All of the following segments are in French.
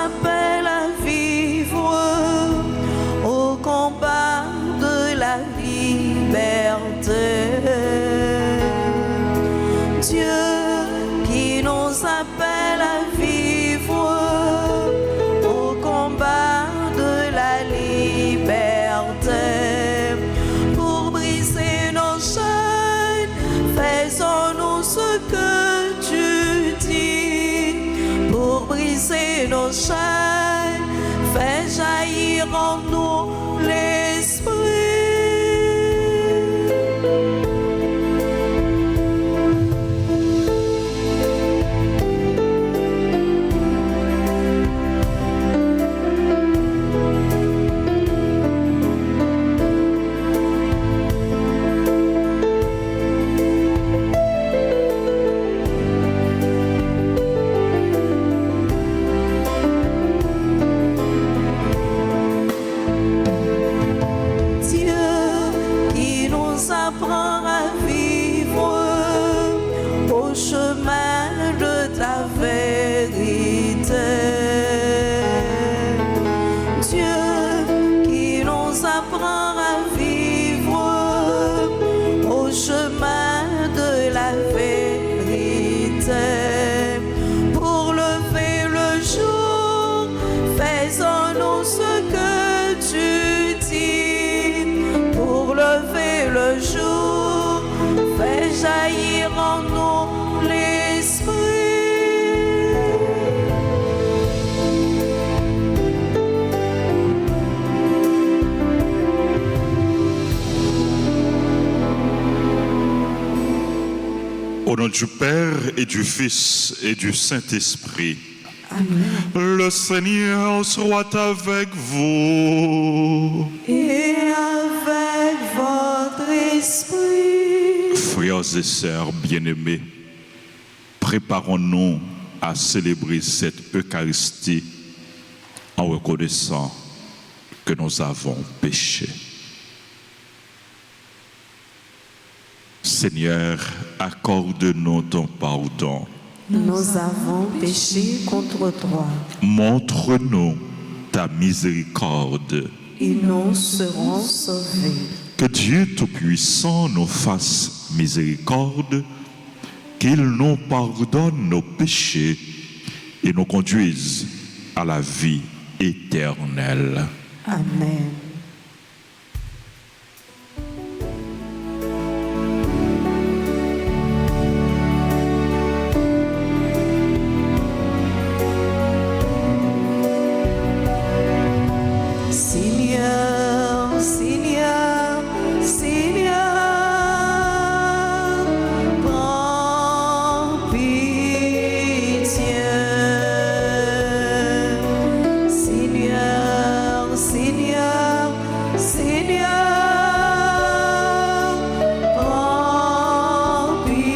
appelle à vivre au combat de la liberté. Dieu qui nous appelle à vivre au combat de la liberté. Pour briser nos chaînes, faisons-nous ce que tu dis. Pour briser nos chaînes, fais jaillir en nous l'esprit. Apprends à vivre au chemin de ta vérité. Dieu qui nous apprend à vivre au chemin de la vérité. Pour lever le jour, faisons-nous ce que tu dis. Pour lever le jour, fais jaillir en nous l'esprit. Au nom du Père et du Fils et du Saint-Esprit. Amen. Le Seigneur soit avec vous. Et avec votre esprit. Frères et sœurs bien-aimés, préparons-nous à célébrer cette Eucharistie en reconnaissant que nous avons péché. Seigneur, accorde-nous ton pardon. Nous avons péché contre toi. Montre-nous ta miséricorde. Et nous serons sauvés. Que Dieu Tout-Puissant nous fasse miséricorde, qu'il nous pardonne nos péchés et nous conduise à la vie éternelle. Amen. Seigneur, Seigneur, Seigneur, prends pitié. Seigneur, Seigneur, Seigneur, prends pitié.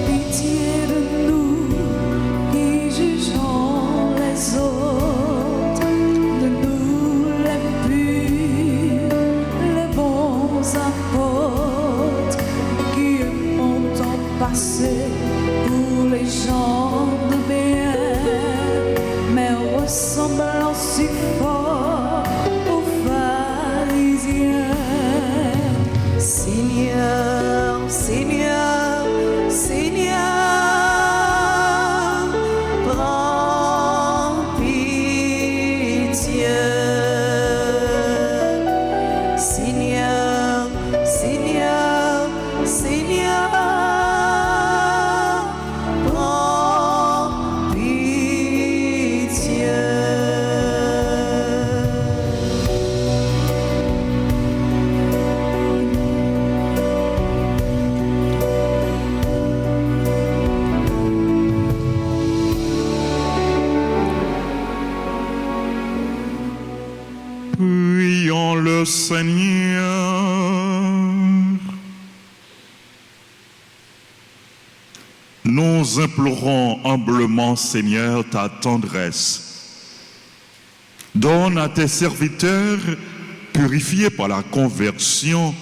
Pitié de nous qui jugeons les autres, de nous les purs, les bons apôtres, qui aimons tant passer pour les gens de bien, mais ressemblant si fort aux pharisiens. Seigneur, Seigneur, Seigneur, prends pitié. Seigneur, Seigneur, Seigneur, prends pitié. Prions le Seigneur. Nous implorons humblement, Seigneur, ta tendresse. Donne à tes serviteurs, purifiés par la conversion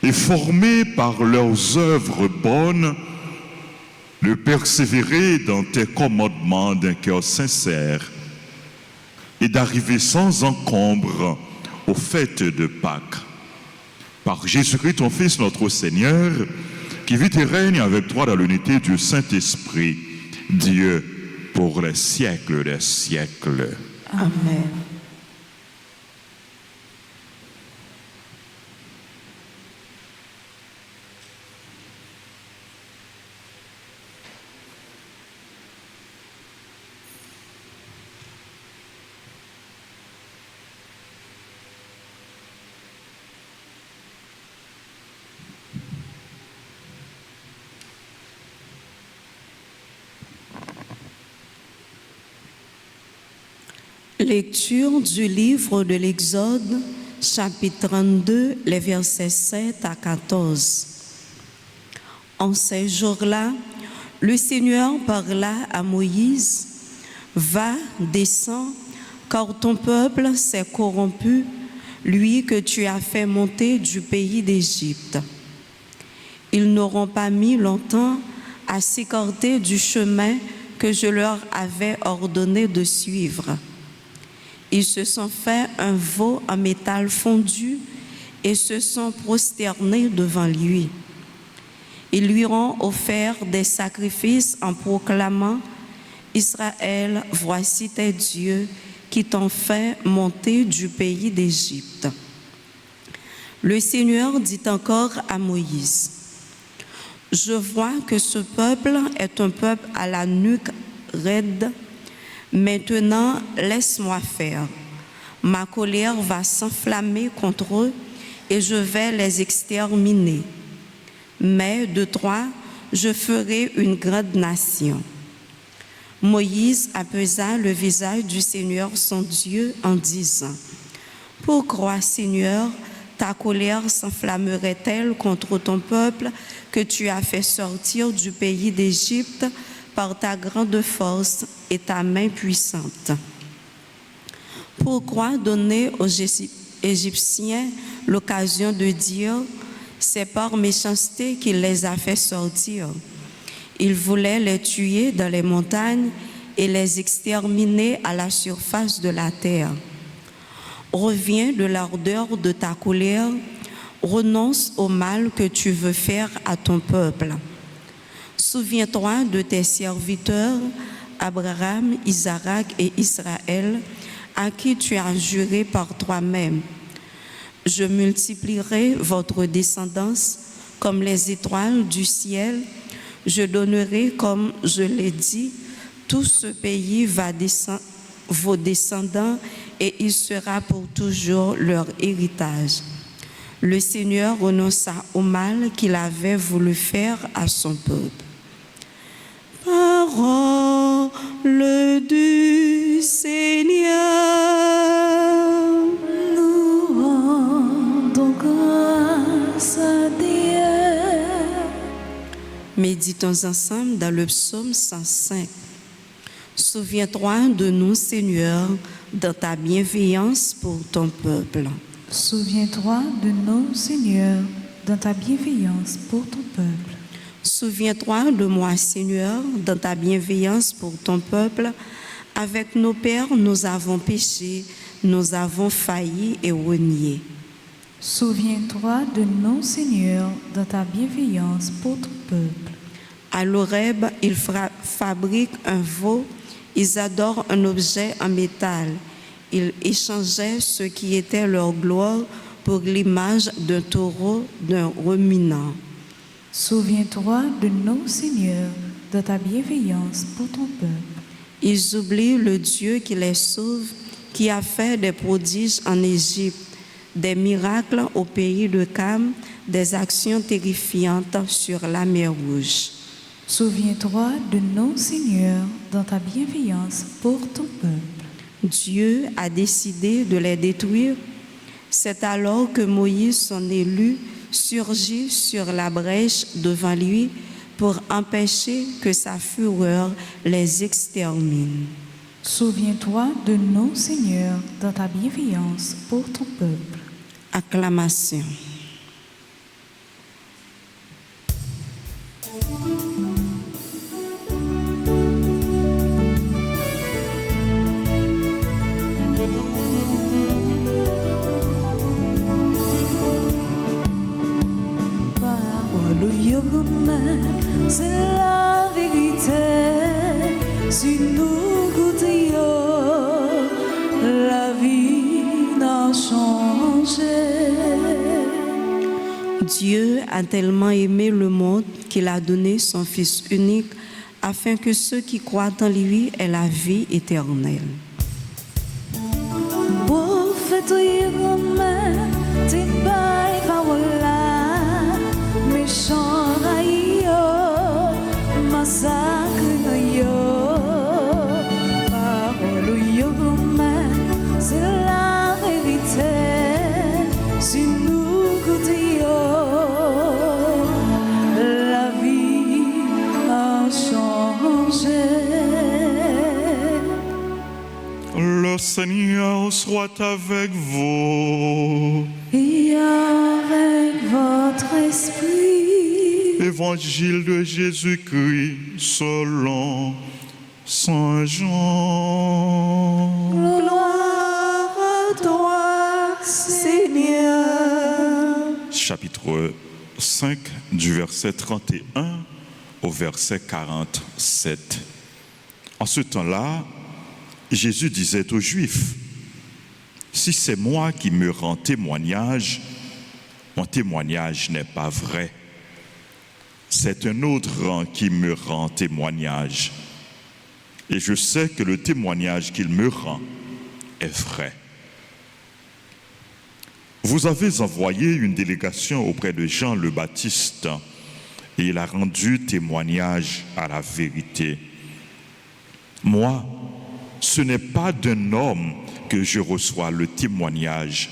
et formés par leurs œuvres bonnes, de persévérer dans tes commandements d'un cœur sincère et d'arriver sans encombre aux fêtes de Pâques. Par Jésus-Christ, ton Fils, notre Seigneur, qui vit et règne avec toi dans l'unité du Saint-Esprit, Dieu, pour les siècles des siècles. Amen. Lecture du livre de l'Exode, chapitre 32, les versets 7 à 14. En ces jours-là, le Seigneur parla à Moïse, « Va, descends, car ton peuple s'est corrompu, lui que tu as fait monter du pays d'Égypte. Ils n'auront pas mis longtemps à s'écarter du chemin que je leur avais ordonné de suivre. Ils se sont fait un veau en métal fondu et se sont prosternés devant lui. Ils lui ont offert des sacrifices en proclamant « Israël, voici tes dieux qui t'ont fait monter du pays d'Égypte. » Le Seigneur dit encore à Moïse, « Je vois que ce peuple est un peuple à la nuque raide. Maintenant, laisse-moi faire. Ma colère va s'enflammer contre eux et je vais les exterminer. Mais de toi, je ferai une grande nation. » Moïse apaisa le visage du Seigneur son Dieu en disant, « Pourquoi, Seigneur, ta colère s'enflammerait-elle contre ton peuple que tu as fait sortir du pays d'Égypte par ta grande force et ta main puissante? Pourquoi donner aux Égyptiens l'occasion de dire « C'est par méchanceté qu'il les a fait sortir ». Il voulait les tuer dans les montagnes et les exterminer à la surface de la terre. Reviens de l'ardeur de ta colère, renonce au mal que tu veux faire à ton peuple. Souviens-toi de tes serviteurs, Abraham, Isaac et Israël, à qui tu as juré par toi-même. Je multiplierai votre descendance comme les étoiles du ciel. Je donnerai, comme je l'ai dit, tout ce pays vos descendants et il sera pour toujours leur héritage. » Le Seigneur renonça au mal qu'il avait voulu faire à son peuple. Parole du Seigneur. Nous rendons grâce à Dieu. Méditons ensemble dans le psaume 105. Souviens-toi de nous, Seigneur, dans ta bienveillance pour ton peuple. Souviens-toi de nous, Seigneur, dans ta bienveillance pour ton peuple. Souviens-toi de moi, Seigneur, dans ta bienveillance pour ton peuple. Avec nos pères, nous avons péché, nous avons failli et renié. Souviens-toi de nous, Seigneur, dans ta bienveillance pour ton peuple. À l'Horeb, ils fabriquent un veau, ils adorent un objet en métal. Ils échangeaient ce qui était leur gloire pour l'image d'un taureau, d'un ruminant. Souviens-toi de nous, Seigneur, dans ta bienveillance pour ton peuple. Ils oublient le Dieu qui les sauve, qui a fait des prodiges en Égypte, des miracles au pays de Cam, des actions terrifiantes sur la mer Rouge. Souviens-toi de nous, Seigneur, dans ta bienveillance pour ton peuple. Dieu a décidé de les détruire. C'est alors que Moïse, son élu, surgit sur la brèche devant lui pour empêcher que sa fureur les extermine. Souviens-toi de nous, Seigneur, dans ta bienveillance pour ton peuple. Acclamation. si nous goûtions, la vie n'a changé. Dieu a tellement aimé le monde qu'il a donné son Fils unique afin que ceux qui croient en lui aient la vie éternelle. C'est la vérité, si nous goûtions, la vie a changé. Le Seigneur soit avec vous. Et avec votre esprit. Évangile de Jésus-Christ selon Saint Jean. Gloire à toi, Seigneur. Chapitre 5 du verset 31 au verset 47. En ce temps-là, Jésus disait aux Juifs, « Si c'est moi qui me rends témoignage, mon témoignage n'est pas vrai. C'est un autre qui me rend témoignage. Et je sais que le témoignage qu'il me rend est vrai. Vous avez envoyé une délégation auprès de Jean le Baptiste et il a rendu témoignage à la vérité. Moi, ce n'est pas d'un homme que je reçois le témoignage,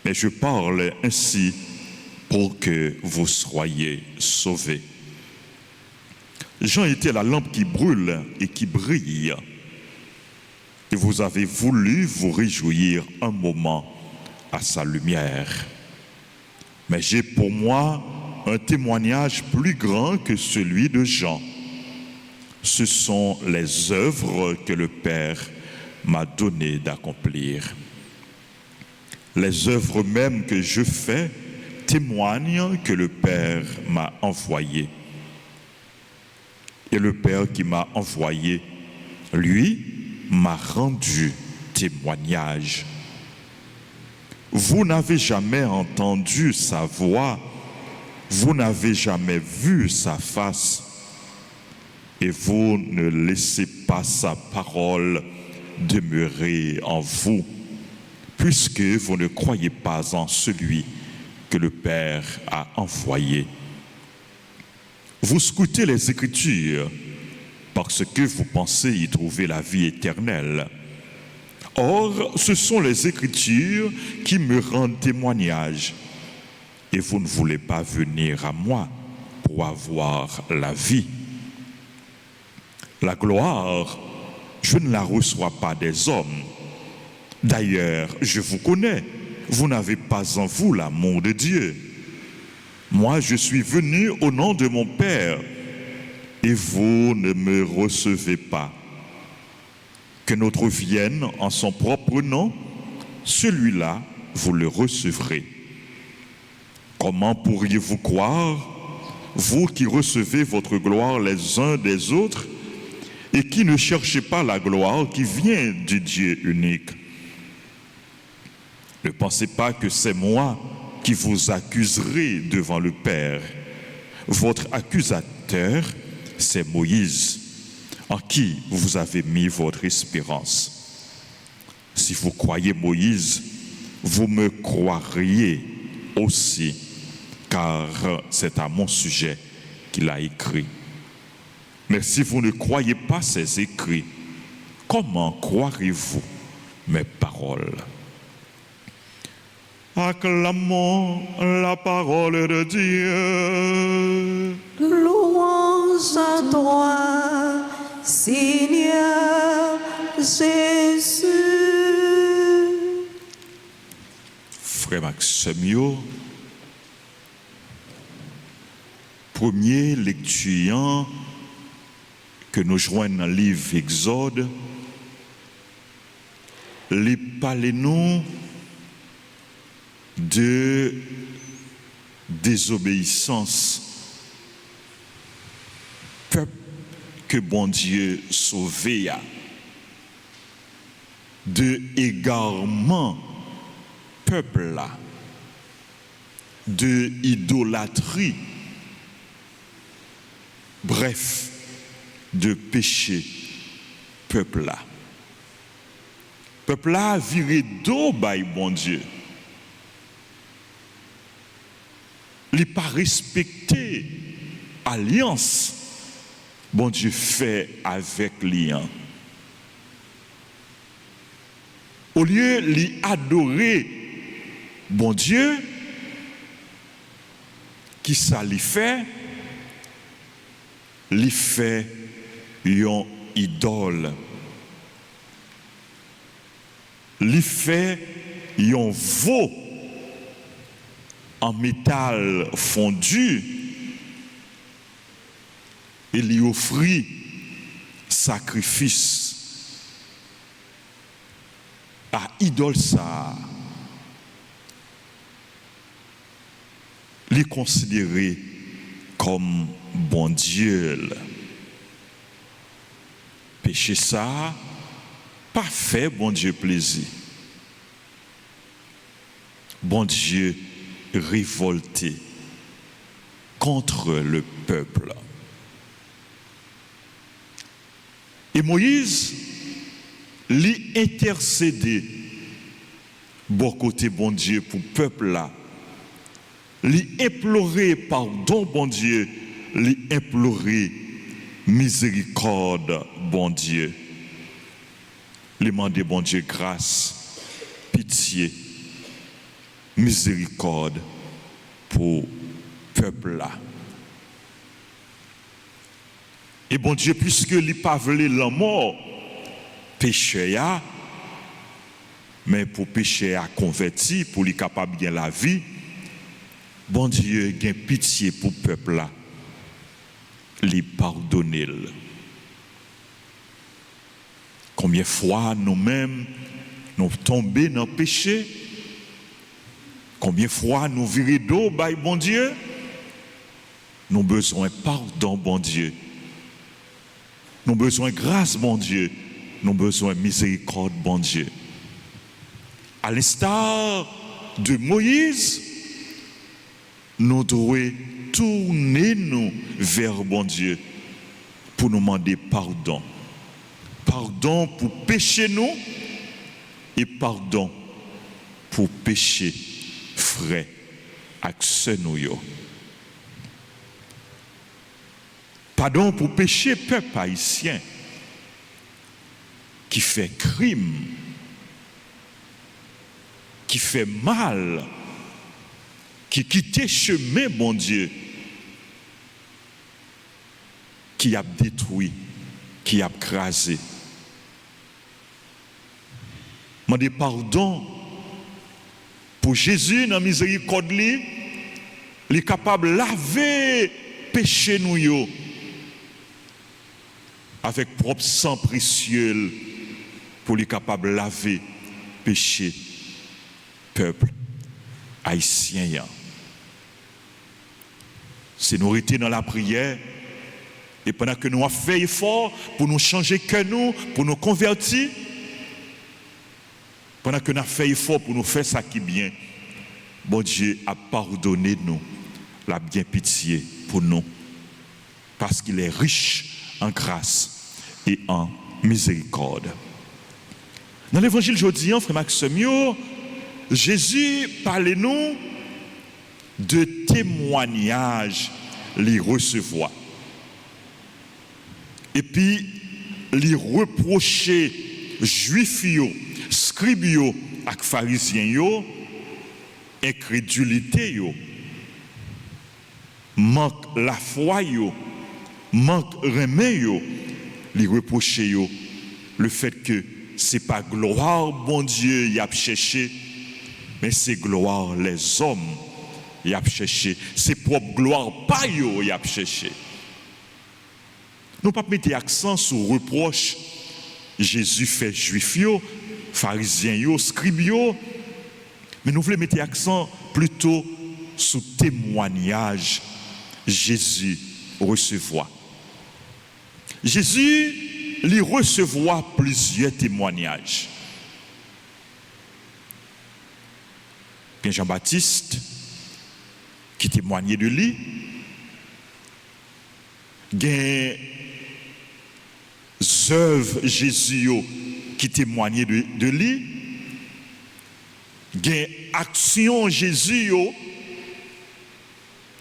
mais je parle ainsi pour que vous soyez sauvés. Jean était la lampe qui brûle et qui brille. Et vous avez voulu vous réjouir un moment à sa lumière. Mais j'ai pour moi un témoignage plus grand que celui de Jean. Ce sont les œuvres que le Père m'a donné d'accomplir. Les œuvres même que je fais témoignent que le Père m'a envoyé. Et le Père qui m'a envoyé, lui, m'a rendu témoignage. Vous n'avez jamais entendu sa voix, vous n'avez jamais vu sa face, et vous ne laissez pas sa parole demeurer en vous, puisque vous ne croyez pas en celui que le Père a envoyé. Vous scrutez les Écritures parce que vous pensez y trouver la vie éternelle. Or, ce sont les Écritures qui me rendent témoignage. Et vous ne voulez pas venir à moi pour avoir la vie. La gloire, je ne la reçois pas des hommes. D'ailleurs, je vous connais. Vous n'avez pas en vous l'amour de Dieu. Moi, je suis venu au nom de mon Père et vous ne me recevez pas. Qu'un autre vienne en son propre nom, celui-là, vous le recevrez. Comment pourriez-vous croire, vous qui recevez votre gloire les uns des autres et qui ne cherchez pas la gloire qui vient du Dieu unique? Ne pensez pas que c'est moi qui vous accuserai devant le Père. Votre accusateur, c'est Moïse, en qui vous avez mis votre espérance. Si vous croyez Moïse, vous me croiriez aussi, car c'est à mon sujet qu'il a écrit. Mais si vous ne croyez pas ces écrits, comment croirez-vous mes paroles? Acclamons la parole de Dieu. Louange à toi, Seigneur Jésus. Frère Maximio, premier lecture que nous joignons dans le livre Exode, les parlez-nous de désobéissance, peuple que bon Dieu sauvé de égarement peuple là, de idolâtrie, bref, de péché peuple là. Peuple là viré d'eau by bon Dieu. Il pas respecté alliance bon Dieu fait avec liant. Au lieu d'adorer bon Dieu, qui ça lui fait? Lui fait une idole. Lui fait un veau en métal fondu et lui offrit sacrifice à idole ça. Les considérer comme bon Dieu. Péché ça, pas fait bon Dieu plaisir. Bon Dieu révolté contre le peuple. Et Moïse lui intercédé bon côté bon Dieu pour le peuple là. Lui implorer pardon bon Dieu, lui implorer miséricorde bon Dieu. Lui demander bon Dieu grâce, pitié, miséricorde pour le peuple là. Et bon Dieu, puisque il n'a pas voulu la mort, péché a, mais pour péché à converti, pour lui capable de la vie, bon Dieu a pitié pour le peuple là, lui pardonner. Combien de fois nous-mêmes nous tombons dans le péché? Combien de fois nous virons d'eau, bon Dieu? Nous avons besoin de pardon, bon Dieu. Nous avons besoin de grâce, bon Dieu. Nous avons besoin de miséricorde, bon Dieu. À l'instar de Moïse, nous devons tourner nous vers bon Dieu pour nous demander pardon. Pardon pour pécher nous et pardon pour pécher frère avec ceux nous. Pardon pour pécher peuple haïtien qui fait crime, qui fait mal, qui quitte chemin bon Dieu, qui a détruit, qui a crasé. Demandez pardon pour Jésus dans la miséricorde, il est capable de laver péché nous avec propre sang précieux pour lui capable de laver péché peuple haïtien. C'est nous rester dans la prière et pendant que nous avons fait effort pour nous changer que nous, pour nous convertir, pendant que nous avons fait effort pour nous faire ça qui est bien, bon Dieu a pardonné nous, la bien pitié pour nous, parce qu'il est riche en grâce et en miséricorde. Dans l'évangile aujourd'hui, frère Maxime, Jésus parle nous de témoignages les recevoir. Et puis, les reprocher juifs, scribes et pharisiens, incrédulité, manque la foi, manque remède, les reprocher le fait que ce n'est pas gloire, bon Dieu, y a cherché, mais c'est gloire les hommes, y a cherché. C'est propre gloire, pas y a cherché. Nous ne pouvons pas mettre l'accent sur le reproche Jésus fait juifs, pharisiens, scribes, mais nous voulons mettre l'accent plutôt sur témoignage Jésus recevoir. Jésus lui recevoir plusieurs témoignages. Il y a Jean-Baptiste qui témoignait de lui. Il y a les œuvres Jésus qui témoignaient de lui. Il y a l'action Jésus,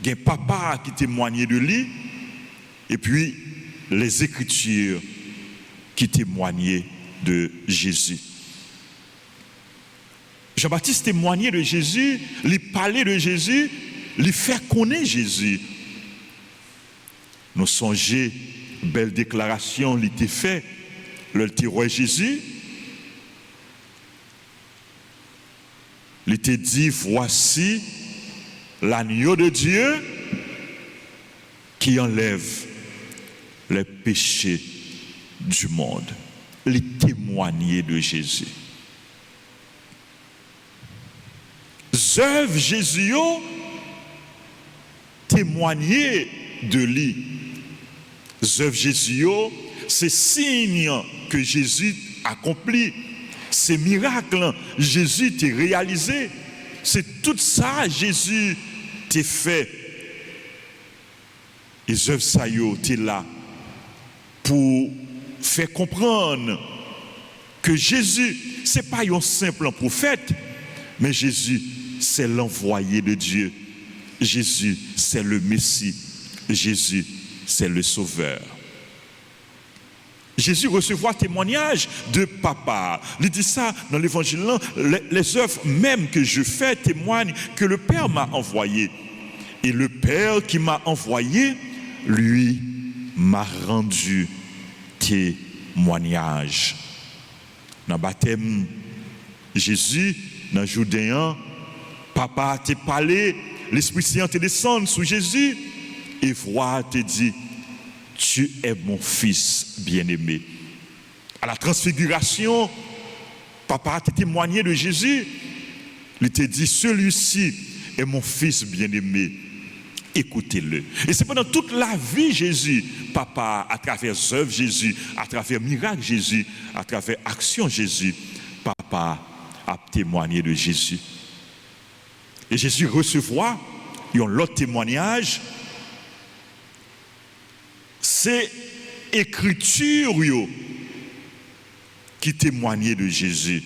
il y a papa qui témoignait de lui. Et puis les Écritures qui témoignaient de Jésus. Jean-Baptiste témoignait de Jésus, il parlait de Jésus, il fait connaître Jésus. Nous songeons, belle déclaration, il était fait, le roi Jésus. Il était dit, voici l'agneau de Dieu qui enlève les péchés du monde. Les témoigner de Jésus. Œuvres Jésus témoigner de lui. Œuvres Jésus, c'est signe que Jésus accomplit. Ces miracles, Jésus t'a réalisé. C'est tout ça Jésus t'a fait. Et œuvres ça t'es là pour faire comprendre que Jésus, ce n'est pas un simple prophète, mais Jésus, c'est l'envoyé de Dieu. Jésus, c'est le Messie. Jésus, c'est le Sauveur. Jésus recevra témoignage de papa. Il dit ça dans l'évangile. Les œuvres même que je fais témoignent que le Père m'a envoyé. Et le Père qui m'a envoyé, lui, m'a rendu témoignage. Dans le baptême, Jésus, dans le Judéen, papa t'a parlé, l'Esprit Saint te descend sur Jésus et voix te dit, tu es mon fils bien-aimé. À la transfiguration, papa t'a témoigné de Jésus. Il te dit, celui-ci est mon fils bien-aimé. Écoutez-le. Et c'est pendant toute la vie Jésus, papa, à travers œuvres Jésus, à travers miracles Jésus, à travers action Jésus, papa a témoigné de Jésus. Et Jésus recevra, il y a l'autre témoignage, c'est écriture qui témoignait de Jésus.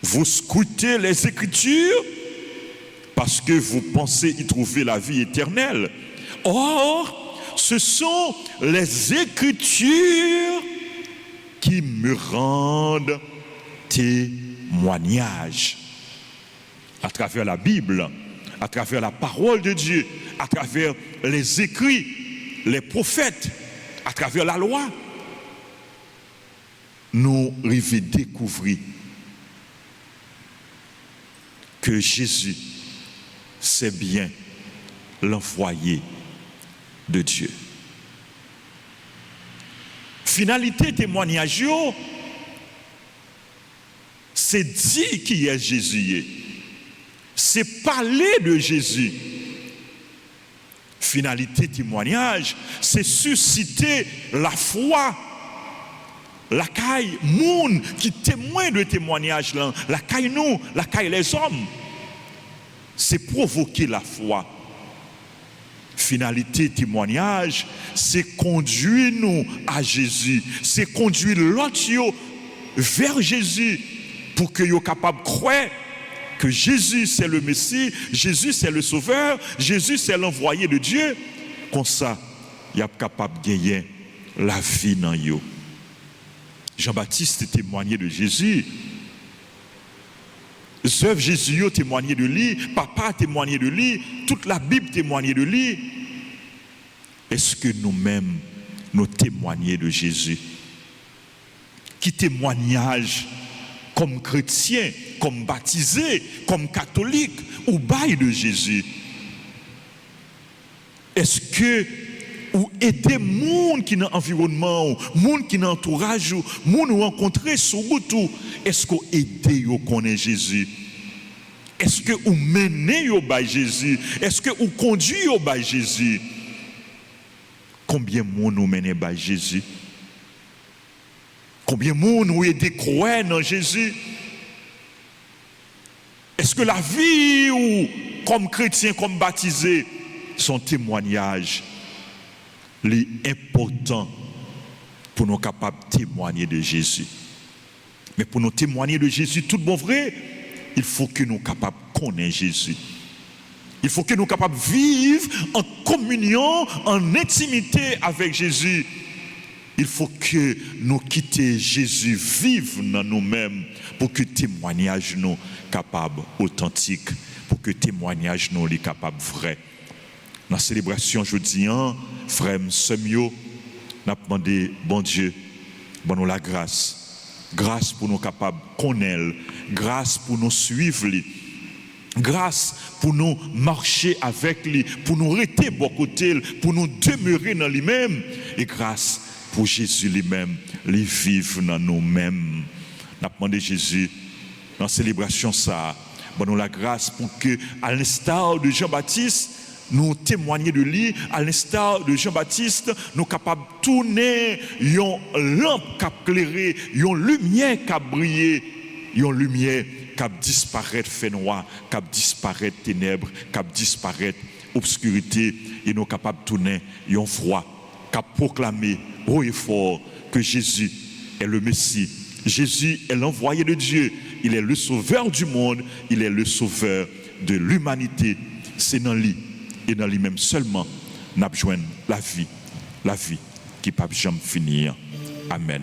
Vous scrutez les Écritures parce que vous pensez y trouver la vie éternelle. Or, ce sont les Écritures qui me rendent témoignage. À travers la Bible, à travers la parole de Dieu, à travers les écrits, les prophètes, à travers la loi, nous arrivons à découvrir que Jésus, c'est bien l'envoyé de Dieu. Finalité témoignage, c'est dit qui est Jésus. C'est parler de Jésus. Finalité témoignage, c'est susciter la foi. La caille moun qui témoigne de témoignage là, la caille nous, la caille les hommes. C'est provoquer la foi. Finalité témoignage, c'est conduire nous à Jésus, c'est conduire l'autre vers Jésus pour que soient capables de croire que Jésus c'est le Messie, Jésus c'est le Sauveur, Jésus c'est l'envoyé de Dieu. Comme ça, il est capable de gagner la vie dans eux. Jean-Baptiste témoignait de Jésus. Œuvres Jésus témoignait de lui, papa témoignait de lui, toute la Bible témoignait de lui. Est-ce que nous-mêmes, nous témoignons de Jésus? Qui témoignage comme chrétien, comme baptisé, comme catholique, ou bail de Jésus? Est-ce que ou aider monde qui dans l'environnement, monde qui dans l'entourage, monde ou rencontrer sur route, est-ce que aider yo connaît Jésus? Est-ce que ou mener yo by Jésus? Est-ce que ou conduit yo by Jésus? Combien de monde nous mène par Jésus? Combien de monde nous aide croire dans Jésus? Est-ce que la vie ou comme chrétien, comme baptisé, son témoignage est important pour nous capables de témoigner de Jésus? Mais pour nous témoigner de Jésus, tout bon vrai, il faut que nous capables de connaître Jésus. Il faut que nous capables de vivre en communion, en intimité avec Jésus. Il faut que nous quittions Jésus, vivre dans nous-mêmes pour que le témoignage nous capable authentique, pour que le témoignage nous est capable vrai. Dans la célébration aujourd'hui, frère Semio, nous avons demandé, bon Dieu, bon nous la grâce. Grâce pour nous capables de connaître, grâce pour nous suivre, grâce pour nous marcher avec lui, pour nous rester bon côté, pour nous demeurer dans lui-même, et grâce pour Jésus lui-même, lui vivre dans nous-mêmes. Nous avons demandé Jésus, dans la célébration, ça, bon nous la grâce pour que, à l'instar de Jean-Baptiste, nous témoigner de lui, à l'instar de Jean-Baptiste, nous capables de tourner une lampe qui a éclairé, une lumière qui a brillé, une lumière qui a disparaître fait noir, qui a disparaître ténèbres, qui a disparaître obscurité, et nous capables de tourner une foi qui a proclamé haut et fort que Jésus est le Messie. Jésus est l'envoyé de Dieu, il est le sauveur du monde, il est le sauveur de l'humanité. C'est dans lui. Et dans lui-même seulement, nous avons joint la vie qui ne peut jamais finir. Amen.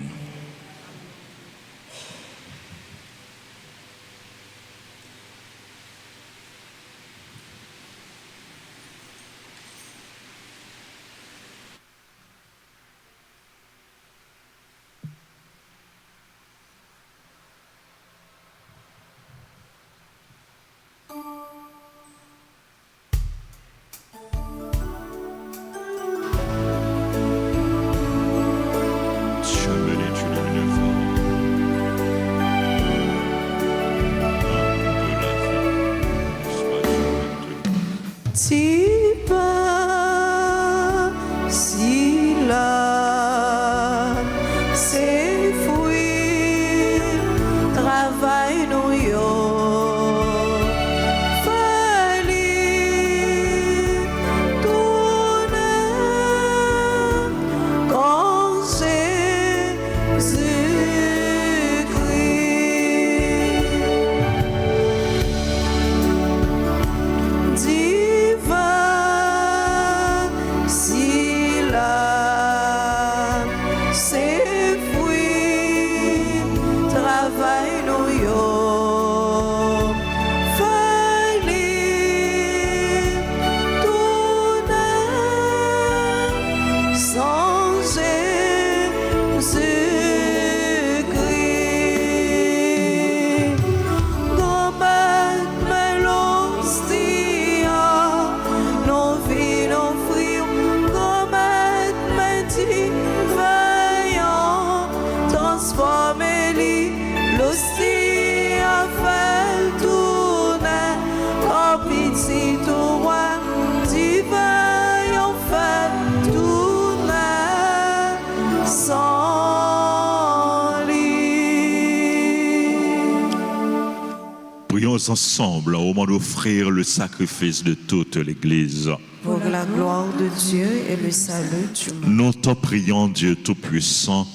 Ensemble au moment d'offrir le sacrifice de toute l'Église. Pour la gloire de Dieu et le salut du monde. Nous te prions, Dieu Tout-Puissant,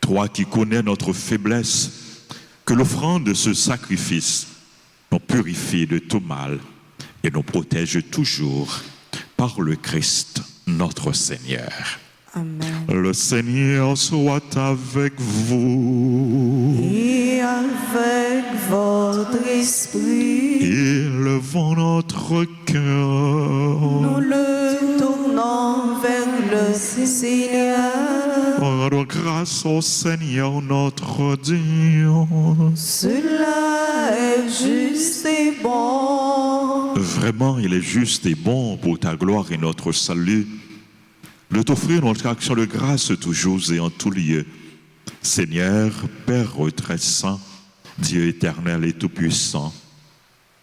toi qui connais notre faiblesse, que l'offrande de ce sacrifice nous purifie de tout mal et nous protège toujours par le Christ, notre Seigneur. Amen. Le Seigneur soit avec vous. Et avec votre esprit. Élevons notre cœur. Nous le tournons vers le Seigneur. Rendons grâce au Seigneur notre Dieu. Cela est juste et bon. Vraiment, il est juste et bon pour ta gloire et notre salut de t'offrir notre action de grâce toujours et en tout lieu. Seigneur, Père très saint, Dieu éternel et tout-puissant,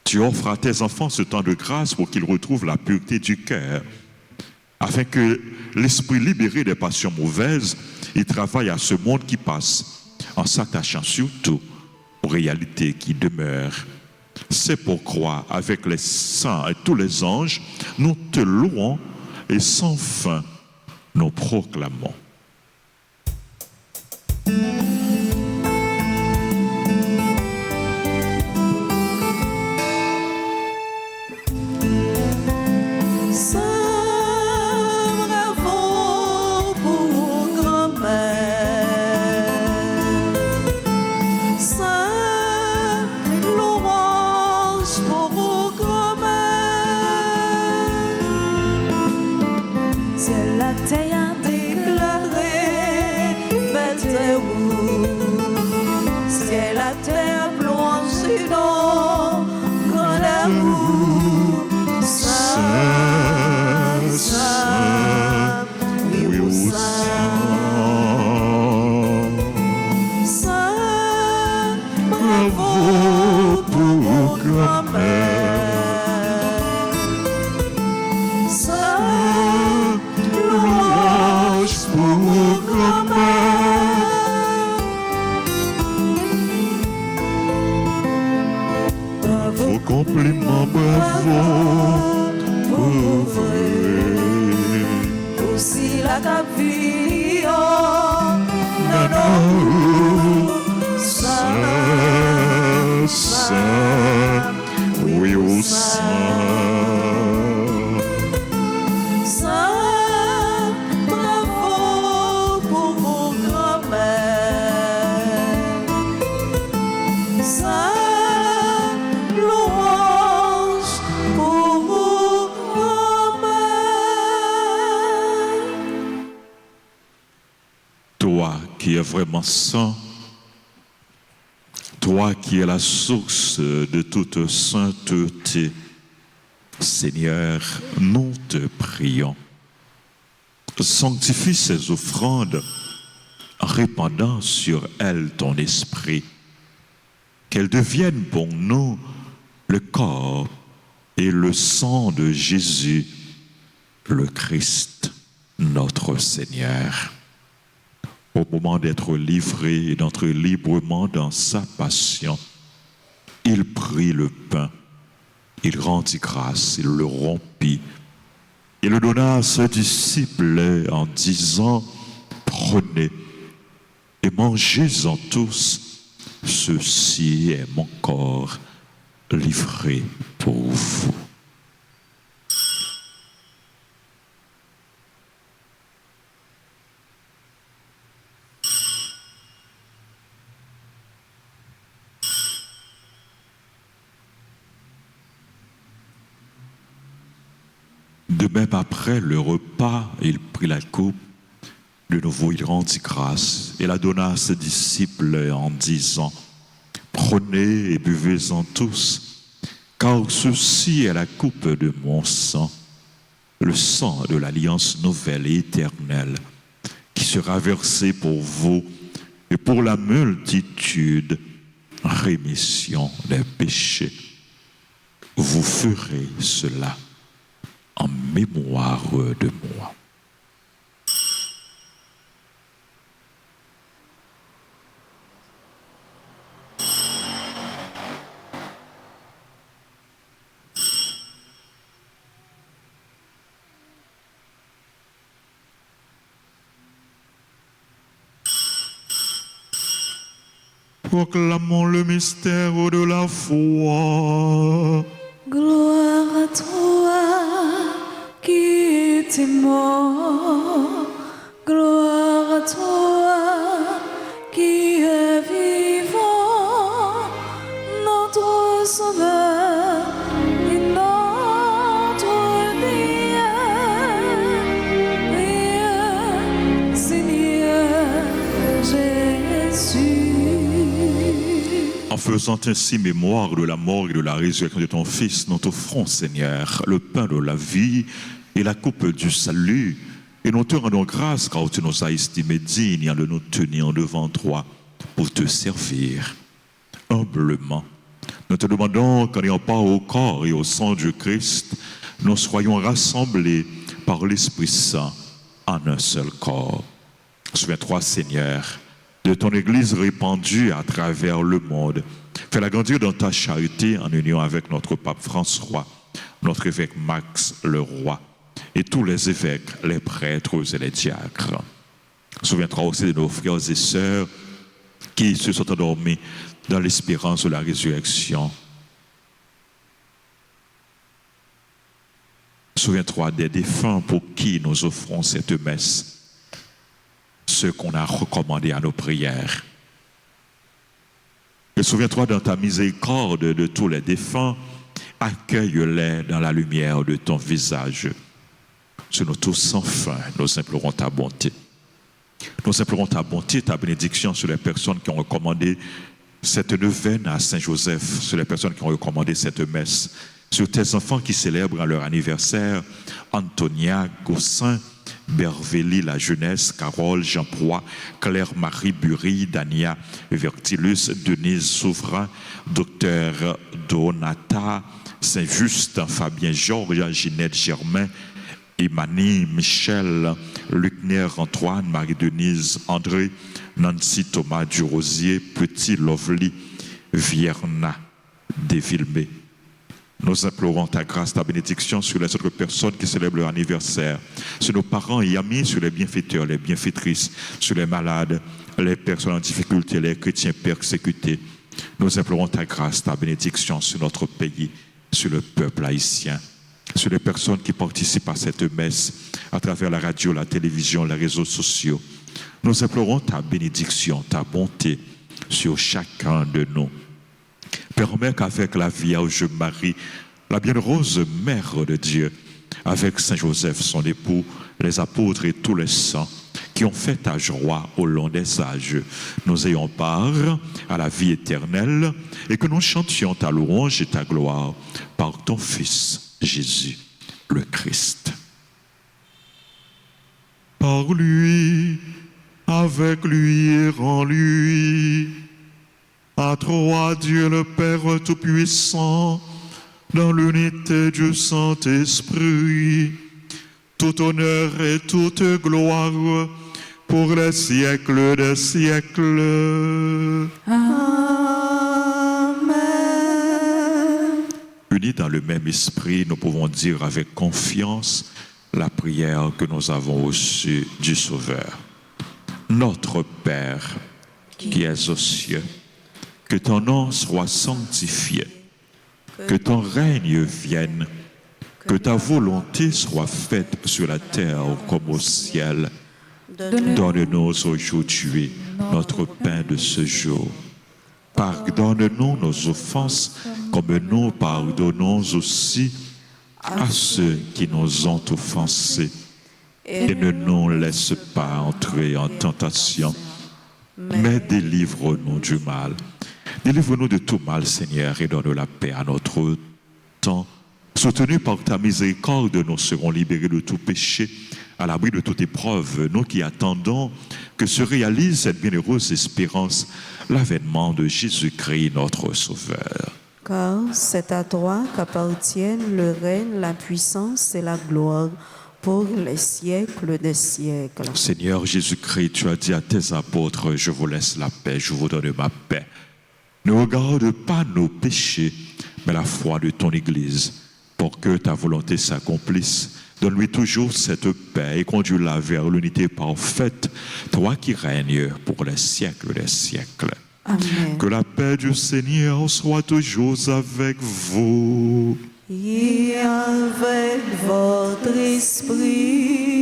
tu offres à tes enfants ce temps de grâce pour qu'ils retrouvent la pureté du cœur. afin que l'esprit libéré des passions mauvaises, il travaille à ce monde qui passe, en s'attachant surtout aux réalités qui demeurent. C'est pourquoi, avec les saints et tous les anges, nous te louons et sans fin nous proclamons. Compliment, bravo, aussi la capille, Saint, oui, au Saint, bravo pour vos grands-mères. Saint, louange pour vos grands-mères. Toi qui es vraiment saint, toi qui es la source de toute sainteté, Seigneur, nous te prions. Sanctifie ces offrandes en répandant sur elles ton esprit, qu'elles deviennent pour nous le corps et le sang de Jésus, le Christ, notre Seigneur. Au moment d'être livré et d'entrer librement dans sa passion, il prit le pain, il rendit grâce, il le rompit, il le donna à ses disciples en disant, prenez et mangez-en tous, ceci est mon corps livré pour vous. De même après le repas, il prit la coupe. De nouveau, il rendit grâce et la donna à ses disciples en disant, prenez et buvez-en tous, car ceci est la coupe de mon sang, le sang de l'alliance nouvelle et éternelle, qui sera versé pour vous et pour la multitude en rémission des péchés. Vous ferez cela en mémoire de moi. Proclamons le mystère de la foi. Gloire à toi qui étais mort, gloire à toi qui es vivant, notre Sauveur et notre Dieu, Seigneur Jésus. En faisant ainsi mémoire de la mort et de la résurrection de ton Fils, nous t'offrons, Seigneur, le pain de la vie et la coupe du salut. Et nous te rendons grâce car tu nous as estimés dignes de nous tenir devant toi pour te servir humblement. Nous te demandons qu'en ayant part au corps et au sang du Christ, nous soyons rassemblés par l'Esprit Saint en un seul corps. Souviens-toi, Seigneur, de ton Église répandue à travers le monde. Fais-la grandir dans ta charité en union avec notre pape François, notre évêque Max le Roi et tous les évêques, les prêtres et les diacres. Souviens-toi aussi de nos frères et sœurs qui se sont endormis dans l'espérance de la résurrection. Souviens-toi des défunts pour qui nous offrons cette messe, ceux qu'on a recommandés à nos prières. Et souviens-toi dans ta miséricorde de tous les défunts, accueille-les dans la lumière de ton visage. Sur nous tous sans fin, nous implorons ta bonté. Nous implorons ta bonté, ta bénédiction sur les personnes qui ont recommandé cette neuvaine à Saint-Joseph, sur les personnes qui ont recommandé cette messe, sur tes enfants qui célèbrent leur anniversaire, Antonia, Gossin, Bervélie, la jeunesse, Carole, Jean-Proy, Claire-Marie Bury, Dania, Vertilus, Denise Souverain, Docteur Donata, Saint-Just, Fabien Georges, Ginette Germain, Imani, Michel, Lucner, Antoine, Marie-Denise, André, Nancy, Thomas Durosier, Petit Lovely, Vierna, Desvillemé. Nous implorons ta grâce, ta bénédiction sur les autres personnes qui célèbrent leur anniversaire, sur nos parents et amis, sur les bienfaiteurs, les bienfaitrices, sur les malades, les personnes en difficulté, les chrétiens persécutés. Nous implorons ta grâce, ta bénédiction sur notre pays, sur le peuple haïtien, sur les personnes qui participent à cette messe à travers la radio, la télévision, les réseaux sociaux. Nous implorons ta bénédiction, ta bonté sur chacun de nous. Permets qu'avec la Vierge Marie, la bienheureuse Mère de Dieu, avec Saint Joseph, son époux, les apôtres et tous les saints qui ont fait ta joie au long des âges, nous ayons part à la vie éternelle et que nous chantions ta louange et ta gloire par ton Fils, Jésus, le Christ. Par lui, avec lui et en lui, à toi, Dieu le Père Tout-Puissant, dans l'unité du Saint-Esprit, tout honneur et toute gloire pour les siècles des siècles. Amen. Unis dans le même esprit, nous pouvons dire avec confiance la prière que nous avons reçue du Sauveur. Notre Père, qui es aux cieux, que ton nom soit sanctifié, que ton règne vienne, que ta volonté soit faite sur la terre comme au ciel. Donne-nous aujourd'hui notre pain de ce jour. Pardonne-nous nos offenses comme nous pardonnons aussi à ceux qui nous ont offensés. Et ne nous laisse pas entrer en tentation, mais délivre-nous du mal. Délivre-nous de tout mal, Seigneur, et donne la paix à notre temps. Soutenus par ta miséricorde, nous serons libérés de tout péché, à l'abri de toute épreuve, nous qui attendons que se réalise cette bienheureuse espérance, l'avènement de Jésus-Christ, notre Sauveur. Car c'est à toi qu'appartiennent le règne, la puissance et la gloire pour les siècles des siècles. Seigneur Jésus-Christ, tu as dit à tes apôtres, je vous laisse la paix, je vous donne ma paix. Ne regarde pas nos péchés, mais la foi de ton Église, pour que ta volonté s'accomplisse. Donne-lui toujours cette paix et conduis-la vers l'unité parfaite, toi qui règnes pour les siècles des siècles. Amen. Que la paix du Seigneur soit toujours avec vous. Et avec votre esprit.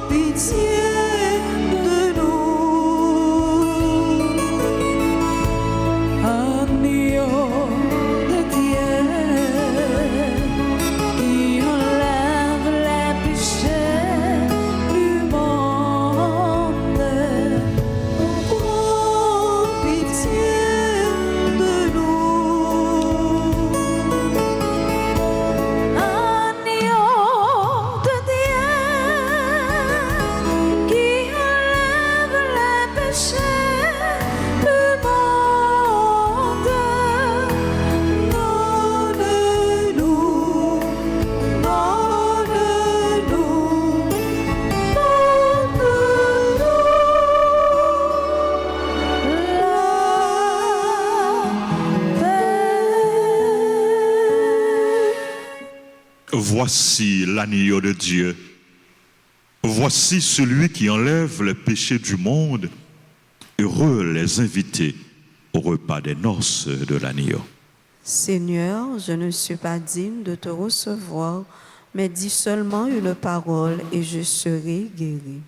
Pitié voici l'agneau de Dieu. Voici celui qui enlève les péchés du monde. Heureux les invités au repas des noces de l'agneau. Seigneur, je ne suis pas digne de te recevoir, mais dis seulement une parole et je serai guéri.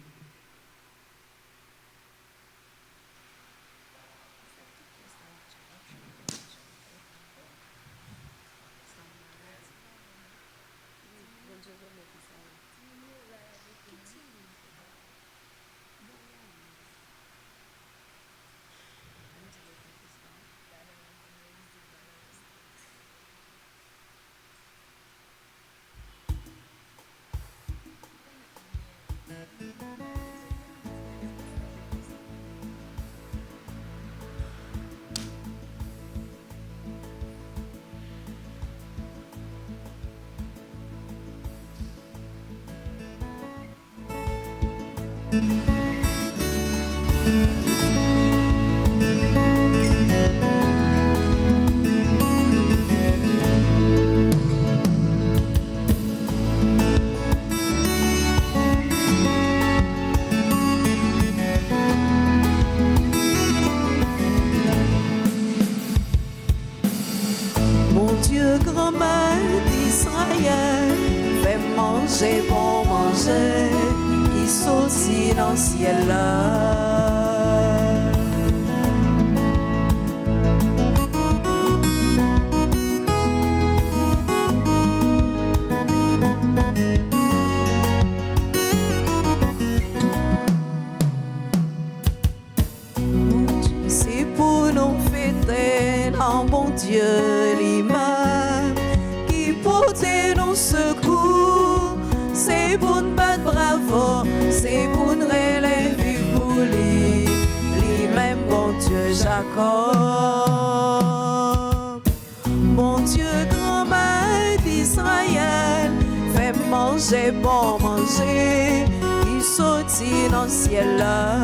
Mon Dieu, grand-mère d'Israël, fais manger, bon manger, qui saucit dans le ciel là. C'est pour nous fêter un bon Dieu lui-même qui porte nos secours. C'est pour nous battre bravo, c'est pour nous relever pour lui, lui-même bon Dieu Jacob. Bon Dieu grand-mère d'Israël, fais manger, bon manger, qui sortit dans le ciel là.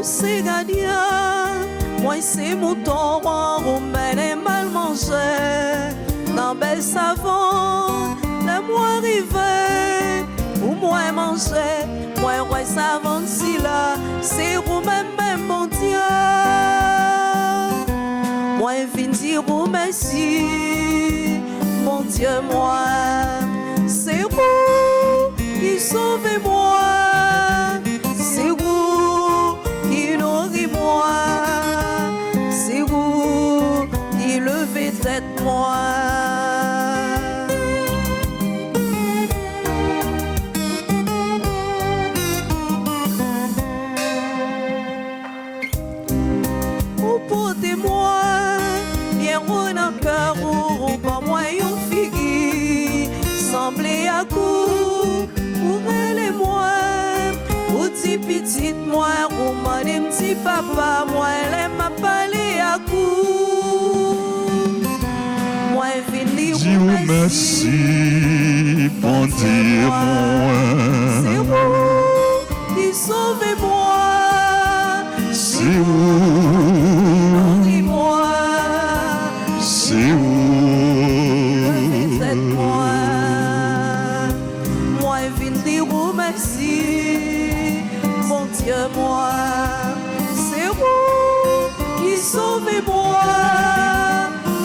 C'est gadia, moi c'est mouton, on mène mal manger, dans bel savon, la moi arrivé, ou moi manger, moi roi savon si là, c'est ou même bon Dieu, moi vin dire ou merci, mon Dieu moi, c'est vous qui sauvez moi, c'est vous qui nourrit moi, c'est vous qui levez tête moi. Vous portez-moi, bien on en cœur, ou pas moi yon figure, semblez à coup, pour elle et moi. Petit petite moi, ou mon petit papa, moi elle m'a parlé à coup. Moi fini Dis merci, répondez-moi. C'est vous qui sauvez-moi. C'est vous, Dis-moi, c'est vous. faites-moi. Moi, je viens dire merci. Mon Dieu, moi, c'est vous qui sauvez-moi.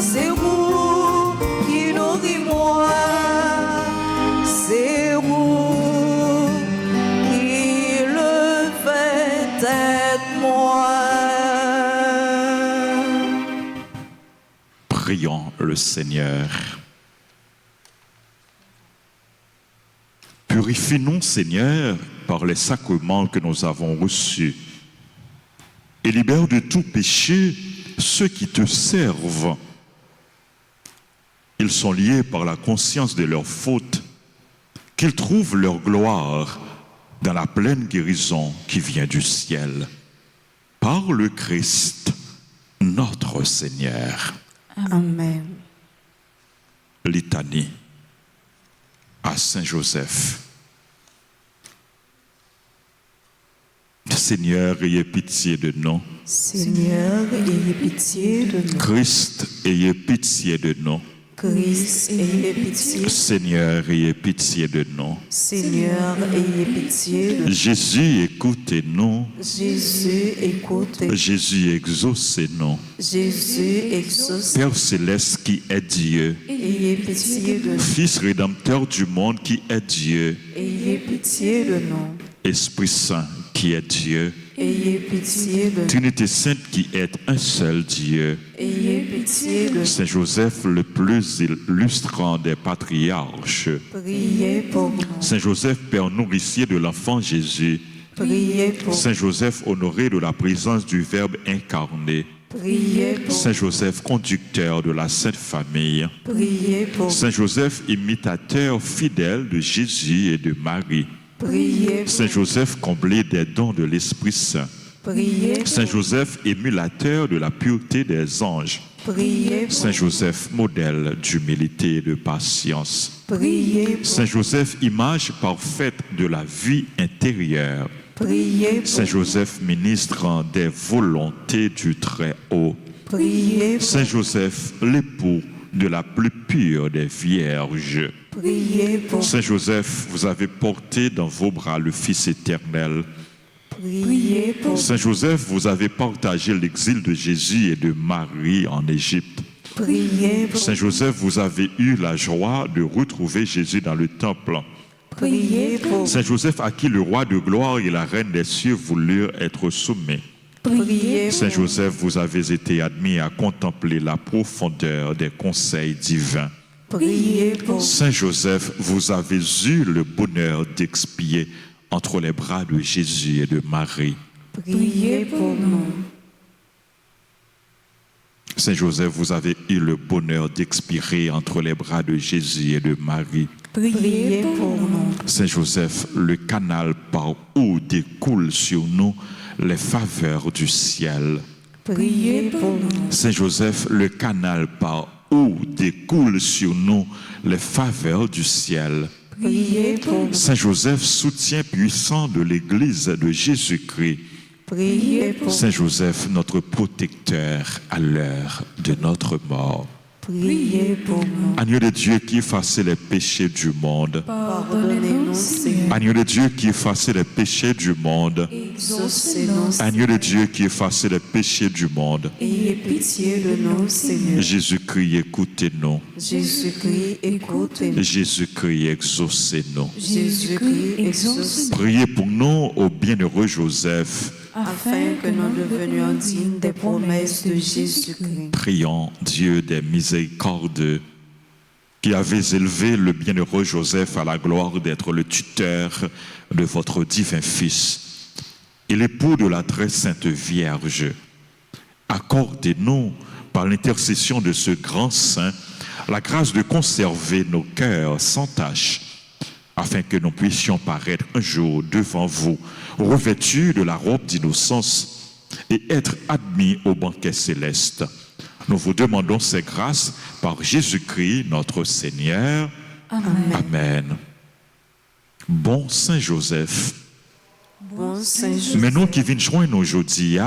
C'est vous qui nourris-moi. C'est vous qui le faites être moi. Prions le Seigneur. Purifie-nous, Seigneur, par les sacrements que nous avons reçus et libère de tout péché ceux qui te servent. Ils sont liés par la conscience de leurs fautes, qu'ils trouvent leur gloire dans la pleine guérison qui vient du ciel. Par le Christ, notre Seigneur. Amen. Litanie à Saint Joseph. Seigneur, ayez pitié de nous. Seigneur, ayez pitié de nous. Christ, ayez pitié de nous. Christ, ayez pitié. Seigneur, ayez pitié de nous. Seigneur, ayez pitié de nous. Jésus, écoutez-nous. Jésus, écoutez. Jésus, exaucez-nous. Jésus, exauce. Père céleste qui est Dieu, Ayez pitié de nous. Fils rédempteur du monde qui est Dieu, Ayez pitié de nous. Esprit Saint qui est Dieu, Ayez pitié de nous. Trinité Sainte qui est un seul Dieu, Ayez pitié de nous. Saint Joseph le plus illustrant des patriarches, Priez pour nous. Saint Joseph Père nourricier de l'enfant Jésus, Priez pour nous. Saint Joseph honoré de la présence du Verbe incarné, Priez pour Saint Joseph conducteur de la Sainte Famille, nous. Priez pour nous. Saint Joseph imitateur fidèle de Jésus et de Marie, Priez pour Saint Joseph comblé des dons de l'Esprit Saint, nous. Priez Saint Joseph émulateur de la pureté des anges, Priez pour Saint Joseph modèle d'humilité et de patience, Priez pour Saint Joseph image parfaite de la vie intérieure, Priez Saint pour Joseph ministre des volontés du Très-Haut, Priez pour Saint Joseph l'époux de la plus pure des vierges. Priez pour Saint Joseph, vous avez porté dans vos bras le Fils éternel. Priez pour Saint Joseph, vous avez partagé l'exil de Jésus et de Marie en Égypte. Priez pour Saint Joseph, vous avez eu la joie de retrouver Jésus dans le temple. Priez pour Saint Joseph, à qui le roi de gloire et la reine des cieux voulurent être soumis. Priez Saint Joseph, vous avez été admis à contempler la profondeur des conseils divins. Priez pour Saint Joseph, vous avez eu le bonheur d'expier entre les bras de Jésus et de Marie. Priez pour nous. Saint Joseph, vous avez eu le bonheur d'expirer entre les bras de Jésus et de Marie. Priez pour nous. Saint Joseph, le canal par où découlent sur nous les faveurs du ciel. Priez pour nous. Saint Joseph, le canal par où découlent sur nous les faveurs du ciel. Priez pour nous. Saint Joseph, soutien puissant de l'Église de Jésus-Christ. Priez pour Saint Joseph, notre protecteur à l'heure de notre mort. Priez pour nous. Agneau de Dieu qui effaçait les péchés du monde. Pardonnez-nous, Seigneur. Agneau de Dieu qui effaçait les péchés du monde. Exaucez-nous. Agneau de Dieu qui effaçait les péchés du monde. Ayez pitié de nous, Seigneur. Jésus-Christ, écoutez-nous. Jésus-Christ, écoutez-nous. Jésus-Christ, exaucez-nous. Jésus-Christ, exauce-nous. Priez pour nous, ô bienheureux Joseph. Afin que nous devenions dignes des promesses de Jésus-Christ. Prions Dieu des miséricordes, qui avez élevé le bienheureux Joseph à la gloire d'être le tuteur de votre divin Fils et l'époux de la très sainte Vierge. Accordez-nous, par l'intercession de ce grand saint, la grâce de conserver nos cœurs sans tache, afin que nous puissions paraître un jour devant vous, revêtus de la robe d'innocence et être admis au banquet céleste. Nous vous demandons ces grâces par Jésus-Christ, notre Seigneur. Amen. Amen. Bon Saint Joseph, Bon Saint Joseph, mais nous qui venons joindre aujourd'hui,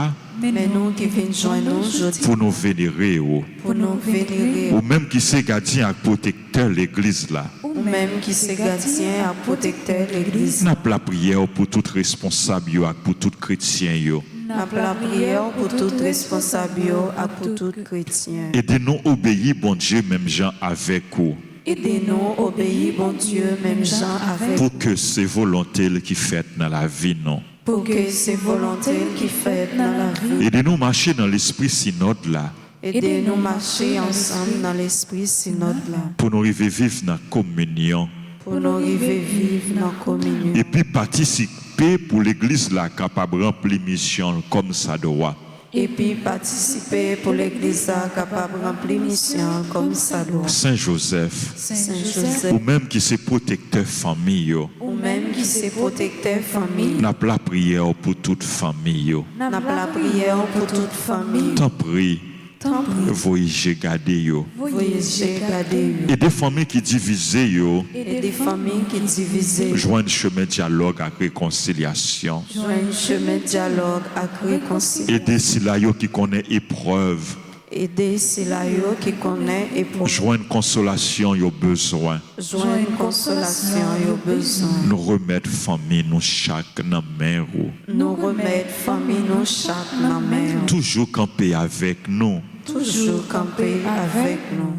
mais nous qui venons joindre nous aujourd'hui pour nous vénérer, pour nous vénérer, ou même qui c'est gardien et protecteur de l'église là, ou même qui c'est gardien à protecteur de l'église. n'a pas la prière pour tout responsable et pour tout chrétien. N'a pas la prière pour tout responsable et pour tout chrétien. Aidez-nous à obéir, bon Dieu, même gens avec vous. Aidez-nous obéir, bon Dieu, même gens avec Pour que c'est volonté qui fait dans la vie, non. pour que c'est volonté qui fait dans la vie. Aidez-nous à marcher dans l'esprit synode là, Aidez-nous marcher ensemble dans l'esprit synode là, pour nous arriver vivre dans la communion. pour nous arriver vivre dans la communion. Et puis participer pour l'église là, capable de remplir mission comme ça doit. Et puis participer pour l'église capable de remplir mission comme ça doit. Saint Joseph, Saint Joseph, ou même qui c'est protecteur famille, ou même qui c'est protecteur famille. n'a pas la prière pour toute famille. N'a pas la prière pour toute famille. Tant prie, Tant pis, voyez garder yo. voyez garder Et des familles qui divisées yo, et des familles qui divisées. joignent chemin dialogue avec réconciliation. Joindre chemin dialogue avec réconciliation. Aider ceux yo qui connaît épreuve, Aider c'est là qui connaît et pour joindre consolation yo besoin. joindre consolation et besoin. Nous remettre famille nous chaque dans main ou. Nous remettre famille nous chaque la main. Toujours camper avec nous. Toujours camper avec nous.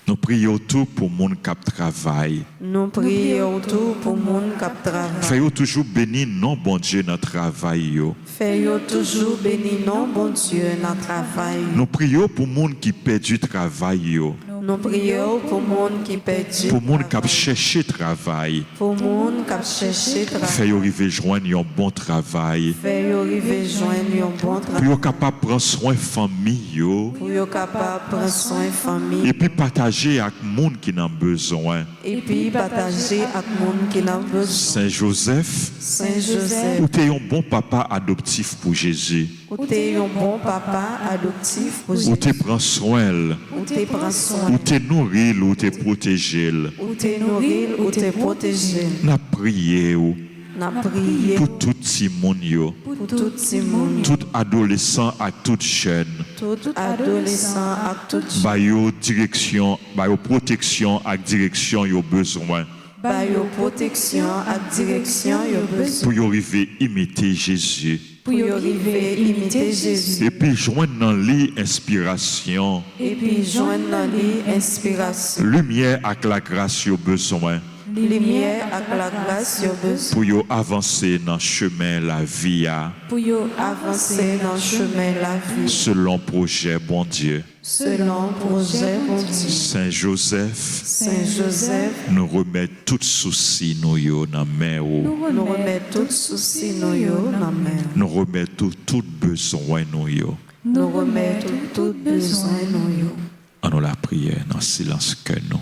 Nous prions tout pour monde qui travaille. Nous prions tout pour le monde qui travaille. Faisons toujours bénir non bon Dieu dans le travail yo. Faisons toujours bénir non bon Dieu dans le travail. Nous prions pour monde qui perd du travail yo. Nous prions pour le monde qui perdu. Pour monde qui cherche travail. Pour le monde qui cherche travail. Faisons arriver joindre un bon travail. Faisons arriver joindre un bon travail. Pour capable prendre soin famille yo. Pour être capable de prendre soin de famille. Et puis partager avec monde qui en a besoin. Et puis partager avec le monde qui en a besoin. Saint Joseph, Saint Joseph, ou t'es un bon papa adoptif pour Jésus. ou t'es un bon papa adoptif pour Ou Jésus. t'es prend soin, Ou t'es prend soin. ou t'es nourri, ou t'es protégé. Ou t'es nourri, ou t'es protégé. N'a prié ou N'a prié pour tout petit monde yo, pour tout ces monde, tout adolescent et tout jeune. tout adolescent et tout jeune. Ba yo direction, ba yo protection et direction yo besoin. Ba yo protection et direction yo besoin. Pour y arriver imiter Jésus. Pour y arriver imiter Jésus. Et puis joindre dans lui inspiration, Et puis joindre dans lui inspiration. lumière avec la grâce yo besoin. Lumière avec la grâce yo besoin. Pour yo avancer dans le chemin la vie a, Pour y avancer dans le chemin la vie. selon projet bon Dieu. Selon projet bon Dieu. Saint Joseph, Saint Joseph, nous remet tout souci nous yo dans main ou. nous remet tout souci nous yo dans la main. Nous remet tout besoin nous yo. Nous remet tout besoin nous yo. En nous la prière dans le silence que nous.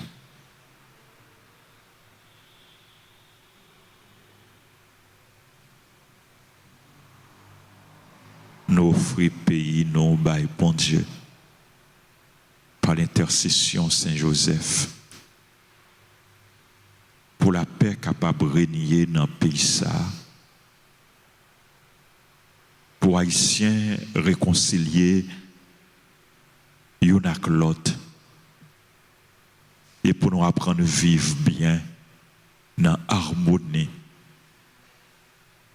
Nous offrons pays, nous bail bon Dieu. Par l'intercession Saint Joseph. Pour la paix capable de régner dans le pays ça. Pour Haïtiens réconcilier yon avec l'autre. Et pour nous apprendre à vivre bien dans l'harmonie,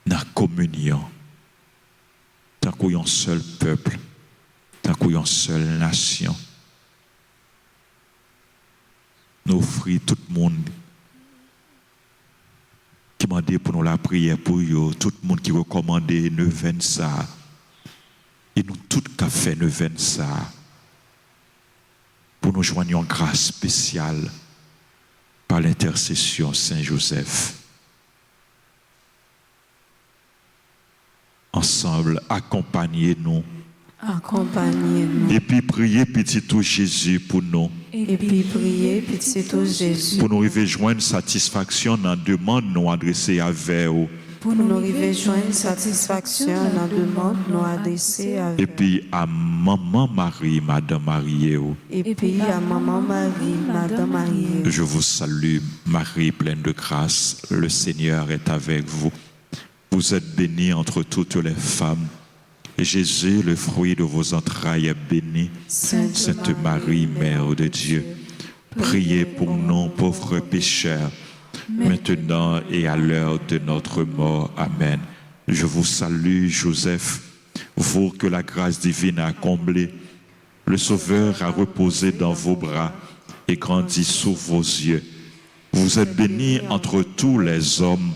dans la communion. Tant qu'on y a un seul peuple, tant qu'on y a une seule nation. Nous offrons tout le monde qui m'a dit pour nous la prière pour eux, tout le monde qui recommande neuvaine ça. Et nous tout qui fait neuvaine ça. Pour nous joindre une grâce spéciale par l'intercession Saint Joseph. Ensemble, accompagnez-nous. Accompagnez-nous. Et puis priez petit tout Jésus pour nous. Et puis priez petit tout Jésus. Pour nous rejoindre satisfaction dans la demande nous adressée à vous. pour nous arriver joindre satisfaction dans le demande nous adresser avec. Et puis à Maman Marie, Madame Marie, Et puis à Maman Marie, Madame Marie. je vous salue, Marie pleine de grâce, le Seigneur est avec vous. Vous êtes bénie entre toutes les femmes. Et Jésus, le fruit de vos entrailles, est béni. Sainte Marie, Mère de Dieu, priez pour nous pauvres pécheurs, maintenant et à l'heure de notre mort. Amen. Je vous salue, Joseph, vous que la grâce divine a comblé. Le Sauveur a reposé dans vos bras et grandi sous vos yeux. Vous êtes bénie entre tous les hommes,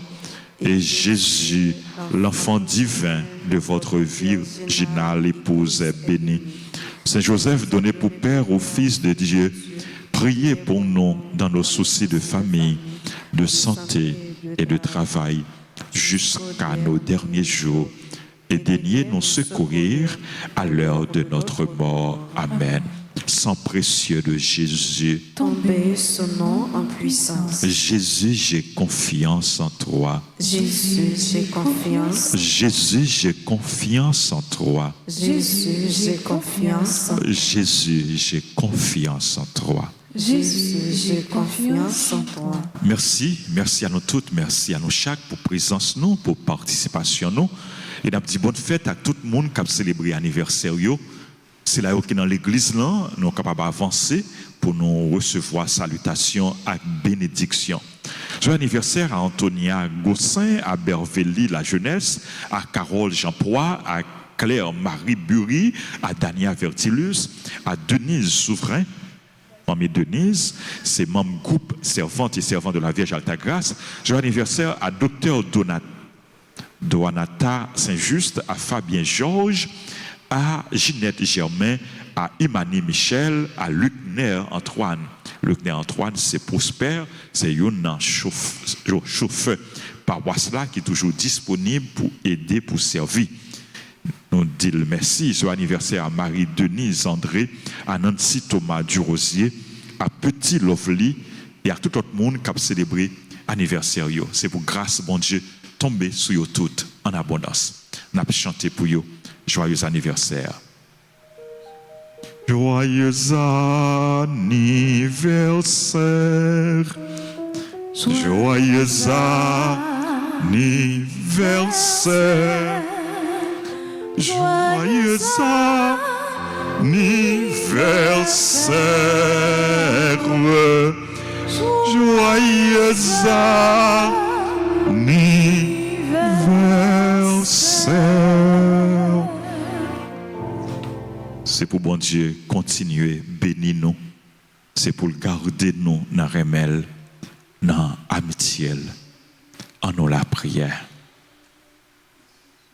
et Jésus, l'enfant divin de votre virginale épouse, est béni. Saint Joseph, donné pour père au Fils de Dieu, priez pour nous dans nos soucis de famille, de santé et de travail, jusqu'à nos derniers jours, et daignez nous secourir à l'heure de notre mort. Amen. Sang précieux de Jésus, Tombez son nom en puissance. Jésus, j'ai confiance en toi. Jésus, j'ai confiance. Jésus, j'ai confiance en toi. Jésus, j'ai confiance. Jésus, j'ai confiance en toi. Jésus, j'ai confiance en toi. Merci à nous toutes, merci à nous chaque pour présence nous, pour participation nous. Et d'un petit bonne fête à tout le monde qui a célébré l'anniversaire. C'est là que dans l'église, là, nous sommes capables d'avancer pour nous recevoir salutation et bénédiction. Joyeux anniversaire à Antonia Gossin, à Berveli la jeunesse, à Carole Jean-Poix, à Claire Marie Bury, à Dania Vertilus, à Denise Souverain. Mamie Denise, c'est membre groupe servante et servant de la Vierge Altagrace. Joyeux anniversaire à Dr Doanata Saint-Just, à Fabien Georges, à Ginette Germain, à Imani Michel, à Lucner Antoine. Lucner Antoine, c'est Prosper, c'est un chauffeur paroisse là qui est toujours disponible pour aider, pour servir. Nous disons merci. Joyeux anniversaire à Marie-Denise André, à Nancy Thomas Durosier, à Petit Lovely et à tout autre monde qui a célébré l'anniversaire. C'est pour grâce, bon Dieu, tomber sur eux toutes en abondance. Nous avons chanté pour eux. Joyeux anniversaire. Joyeux anniversaire. Joyeux anniversaire. Joyeux anniversaire. Joyeux anniversaire. C'est pour bon Dieu continuer bénir nous. C'est pour garder nous dans remel, dans amitié, en nous la prière.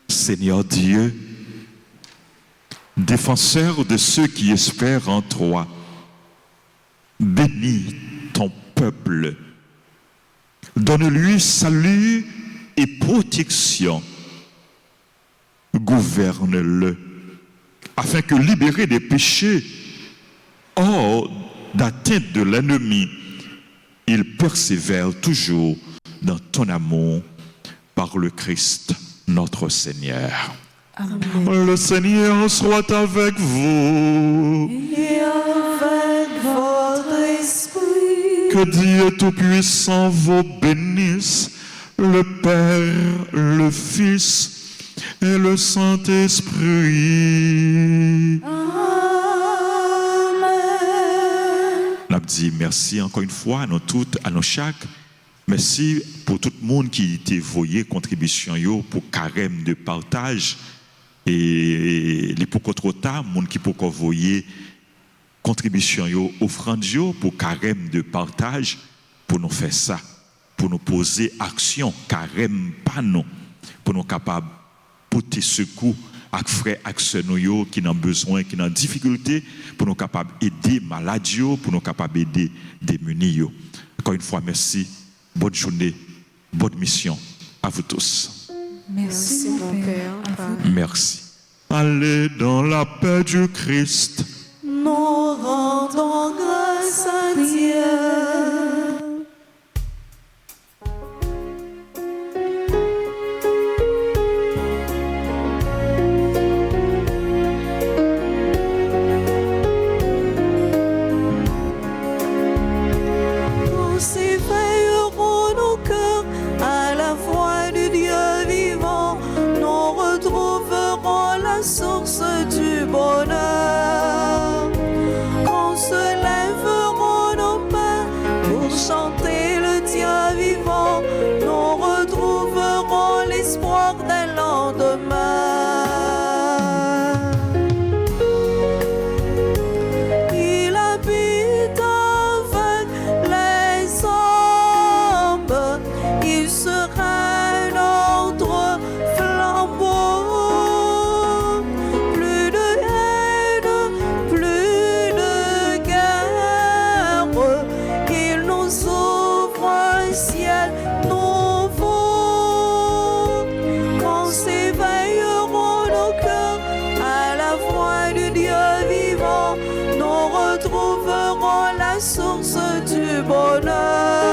Seigneur Dieu, défenseur de ceux qui espèrent en toi, bénis ton peuple. Donne-lui salut et protection. Gouverne-le, afin que, libéré des péchés, hors d'atteinte de l'ennemi, il persévère toujours dans ton amour par le Christ, notre Seigneur. Amen. Le Seigneur soit avec vous. Et avec votre esprit. Que Dieu Tout-Puissant vous bénisse, le Père, le Fils et le Saint-Esprit. Amen. On a dit merci encore une fois à nous toutes, à nous chaque. Merci pour tout le monde qui a voyé contribution yo pour carême de partage et les pour trop tard monde qui pour voyer contribution yo offrande yo pour carême de partage pour nous faire ça, pour nous poser action carême pas nous pour nous capables porter secours à frères à sœurs qui ont besoin, qui ont difficulté pour nous capables aider malades, pour nous capables aider démunis. Encore une fois merci. Bonne journée, bonne mission à vous tous. Merci, mon Père. À vous. Merci. Allez dans la paix du Christ. Nous rendons grâce à Dieu. la source du bonheur.